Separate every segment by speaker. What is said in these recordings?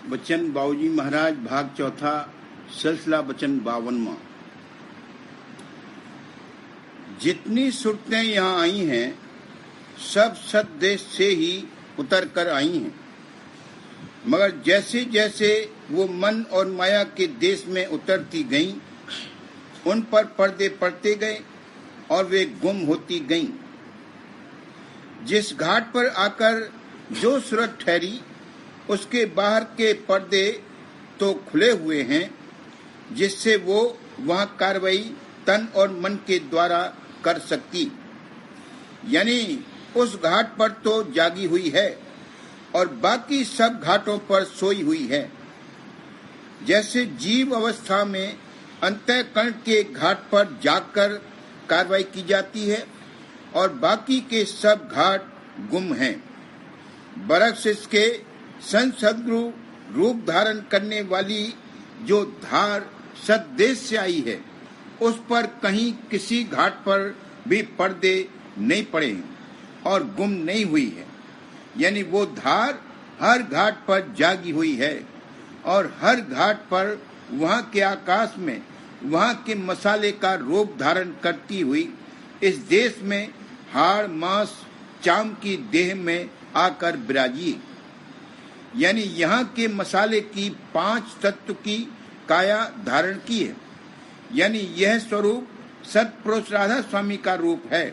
Speaker 1: बच्चन बाबूजी महाराज भाग चौथा सिलसिला बचन 52वां। जितनी सूरतें यहाँ आई हैं सब सतदेश से ही उतर कर आई हैं, मगर जैसे जैसे वो मन और माया के देश में उतरती गईं, उन पर पर्दे पड़ते गए और वे गुम होती गईं। जिस घाट पर आकर जो सूरत ठहरी उसके बाहर के पर्दे तो खुले हुए हैं, जिससे वो वहाँ कार्रवाई तन और मन के द्वारा कर सकती, यानी उस घाट पर तो जागी हुई है और बाकी सब घाटों पर सोई हुई है। जैसे जीव अवस्था में अंतःकरण के घाट पर जागकर कार्रवाई की जाती है और बाकी के सब घाट गुम हैं। बरक्स इसके संत सद्गुरु रूप धारण करने वाली जो धार सतदेश से आई है, उस पर कहीं किसी घाट पर भी पर्दे नहीं पड़े हैं और गुम नहीं हुई है, यानी वो धार हर घाट पर जागी हुई है और हर घाट पर वहाँ के आकाश में वहाँ के मसाले का रूप धारण करती हुई इस देश में हाड़ मांस चाम की देह में आकर विराजी, यानी यहाँ के मसाले की 5 तत्व की काया धारण की है। यानी यह स्वरूप सतपुरुष राधा स्वामी का रूप है।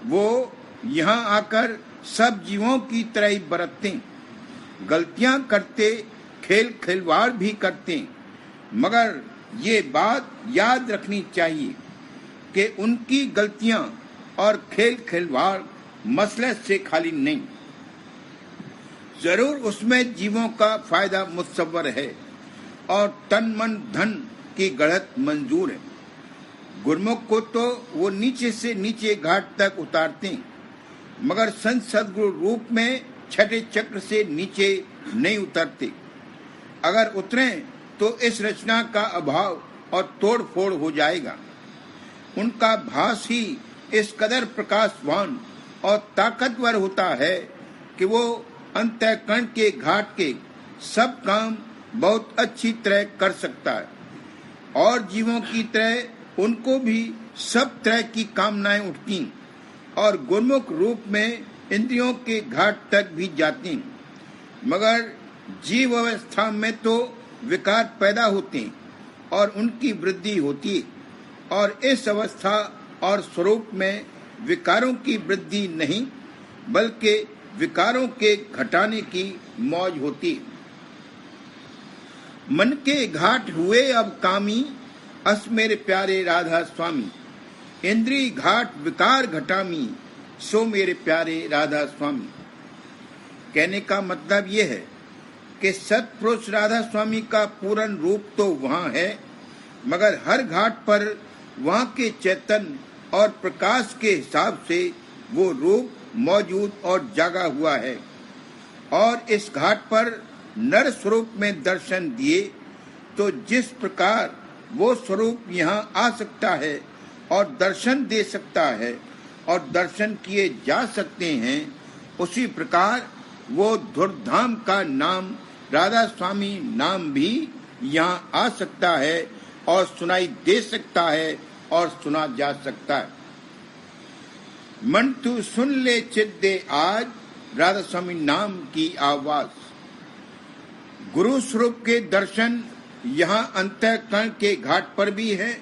Speaker 1: वो यहाँ आकर सब जीवों की तरह ही बरतते, गलतियां करते, खेल खिलवाड़ भी करते, मगर ये बात याद रखनी चाहिए कि उनकी गलतियां और खेल खिलवाड़ मसले से खाली नहीं, जरूर उसमें जीवों का फायदा मुतसव्वर है और तन मन धन की गढ़त मंजूर है। गुरमुख को तो वो नीचे से नीचे घाट तक उतारते, मगर संत सद्गुरु रूप में छठे चक्र से नीचे नहीं उतरते। अगर उतरे तो इस रचना का अभाव और तोड़ फोड़ हो जाएगा। उनका भास ही इस कदर प्रकाशवान और ताकतवर होता है कि वो अंतःकरण के घाट के सब काम बहुत अच्छी तरह कर सकता है और जीवों की तरह उनको भी सब तरह की कामनाएं उठती और गुरमुख रूप में इंद्रियों के घाट तक भी जाती, मगर जीव अवस्था में तो विकार पैदा होते और उनकी वृद्धि होती और इस अवस्था और स्वरूप में विकारों की वृद्धि नहीं बल्कि विकारों के घटाने की मौज होती। मन के घाट हुए अब कामी, अस मेरे प्यारे राधा स्वामी। इंद्रिय घाट विकार घटामी, सो मेरे प्यारे राधा स्वामी। कहने का मतलब ये है कि सतपुरुष राधा स्वामी का पूर्ण रूप तो वहाँ है, मगर हर घाट पर वहाँ के चैतन्य और प्रकाश के हिसाब से वो रूप मौजूद और जागा हुआ है और इस घाट पर नर स्वरूप में दर्शन दिए तो जिस प्रकार वो स्वरूप यहाँ आ सकता है और दर्शन दे सकता है और दर्शन किए जा सकते हैं, उसी प्रकार वो धुरधाम का नाम राधा स्वामी नाम भी यहाँ आ सकता है और सुनाई दे सकता है और सुना जा सकता है। मन तू सुन ले चिद्दे आज, राधा स्वामी नाम की आवाज। गुरु स्वरूप के दर्शन यहाँ अंतःकरण के घाट पर भी है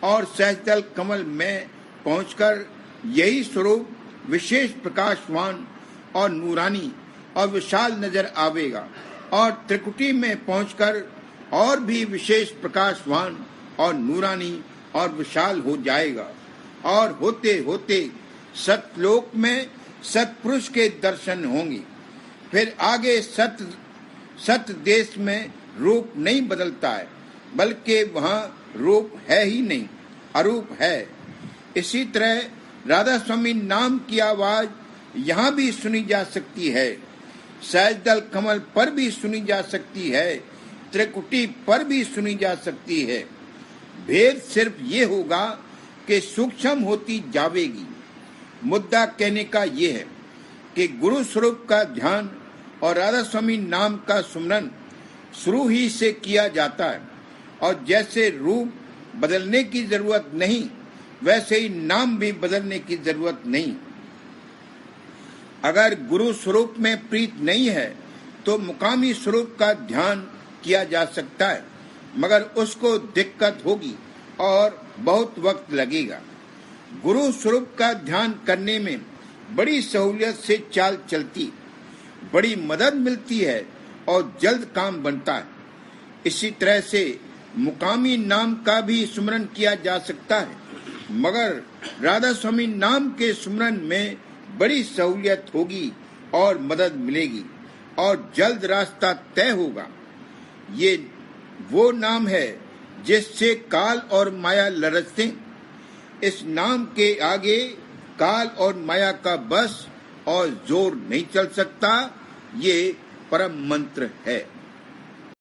Speaker 1: और सहजदल कमल में पहुंचकर यही स्वरूप विशेष प्रकाशवान और नूरानी और विशाल नजर आवेगा और त्रिकुटी में पहुंचकर और भी विशेष प्रकाशवान और नूरानी और विशाल हो जाएगा और होते होते सतलोक में सतपुरुष के दर्शन होंगे। फिर आगे सत देश में रूप नहीं बदलता है, बल्कि वहाँ रूप है ही नहीं, अरूप है। इसी तरह राधा स्वामी नाम की आवाज यहाँ भी सुनी जा सकती है, सहजदल कमल पर भी सुनी जा सकती है, त्रिकुटी पर भी सुनी जा सकती है। भेद सिर्फ ये होगा कि सूक्ष्म होती जावेगी। मुद्दा कहने का ये है कि गुरु स्वरूप का ध्यान और राधा स्वामी नाम का सुमरन शुरू ही से किया जाता है, और जैसे रूप बदलने की जरूरत नहीं, वैसे ही नाम भी बदलने की जरूरत नहीं। अगर गुरु स्वरूप में प्रीत नहीं है तो मुकामी स्वरूप का ध्यान किया जा सकता है, मगर उसको दिक्कत होगी और बहुत वक्त लगेगा। गुरु स्वरूप का ध्यान करने में बड़ी सहूलियत से चाल चलती, बड़ी मदद मिलती है और जल्द काम बनता है। इसी तरह से मुकामी नाम का भी सुमरन किया जा सकता है, मगर राधा स्वामी नाम के सुमरन में बड़ी सहूलियत होगी और मदद मिलेगी और जल्द रास्ता तय होगा। ये वो नाम है जिससे काल और माया लरजते। इस नाम के आगे काल और माया का बस और जोर नहीं चल सकता। ये परम मंत्र है।